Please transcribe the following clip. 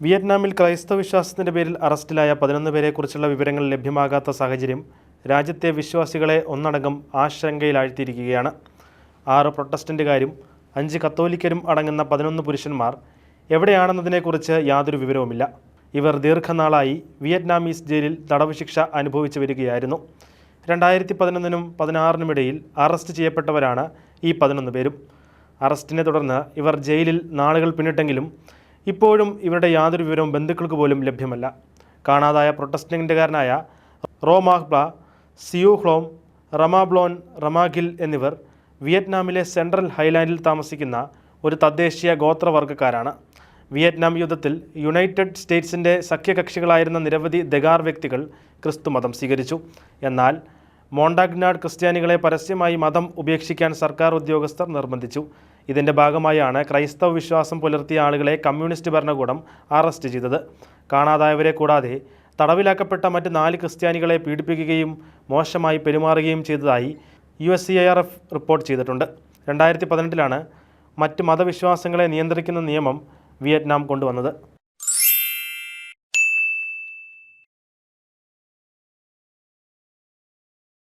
വിയറ്റ്നാമിൽ ക്രൈസ്തവ വിശ്വാസത്തിൻ്റെ പേരിൽ അറസ്റ്റിലായ 11 പേരെക്കുറിച്ചുള്ള വിവരങ്ങൾ ലഭ്യമാകാത്ത സാഹചര്യം രാജ്യത്തെ വിശ്വാസികളെ ഒന്നടങ്കം ആശങ്കയിലാഴ്ത്തിയിരിക്കുകയാണ്. 6 പ്രൊട്ടസ്റ്റന്റുകാരും 5 കത്തോലിക്കരും അടങ്ങുന്ന 11 പുരുഷന്മാർ എവിടെയാണെന്നതിനെക്കുറിച്ച് യാതൊരു വിവരവുമില്ല. ഇവർ ദീർഘനാളായി വിയറ്റ്നാമീസ് ജയിലിൽ തടവ് ശിക്ഷ അനുഭവിച്ചു വരികയായിരുന്നു. 2011-നും 2016-നും അറസ്റ്റ് ചെയ്യപ്പെട്ടവരാണ് ഈ 11 പേരും. അറസ്റ്റിനെ തുടർന്ന് ഇവർ ജയിലിൽ നാളുകൾ പിന്നിട്ടെങ്കിലും ഇപ്പോഴും ഇവരുടെ യാതൊരു വിവരവും ബന്ധുക്കൾക്ക് പോലും ലഭ്യമല്ല. കാണാതായ പ്രൊട്ടസ്റ്റന്റുകാരനായ റോ മാഹ്ബ്ല, സിയു ഹ്ലോം, റമാബ്ലോൻ, റമാഗിൽ എന്നിവർ വിയറ്റ്നാമിലെ സെൻട്രൽ ഹൈലാൻഡിൽ താമസിക്കുന്ന ഒരു തദ്ദേശീയ ഗോത്രവർഗ്ഗക്കാരാണ്. വിയറ്റ്നാം യുദ്ധത്തിൽ യുണൈറ്റഡ് സ്റ്റേറ്റ്സിൻ്റെ സഖ്യകക്ഷികളായിരുന്ന നിരവധി ദഗാർ വ്യക്തികൾ ക്രിസ്തുമതം സ്വീകരിച്ചു. എന്നാൽ മോണ്ടാഗ്നാഡ് ക്രിസ്ത്യാനികളെ പരസ്യമായി മതം ഉപേക്ഷിക്കാൻ സർക്കാർ ഉദ്യോഗസ്ഥർ നിർബന്ധിച്ചു. ഇതിൻ്റെ ഭാഗമായാണ് ക്രൈസ്തവ വിശ്വാസം പുലർത്തിയ ആളുകളെ കമ്മ്യൂണിസ്റ്റ് ഭരണകൂടം അറസ്റ്റ് ചെയ്തത്. കാണാതായവരെ കൂടാതെ തടവിലാക്കപ്പെട്ട മറ്റ് 4 ക്രിസ്ത്യാനികളെ പീഡിപ്പിക്കുകയും മോശമായി പെരുമാറുകയും ചെയ്തതായി USCIRF റിപ്പോർട്ട് ചെയ്തിട്ടുണ്ട്. 2018-ലാണ് മറ്റ് മതവിശ്വാസങ്ങളെ നിയന്ത്രിക്കുന്ന നിയമം വിയറ്റ്നാം കൊണ്ടുവന്നത്.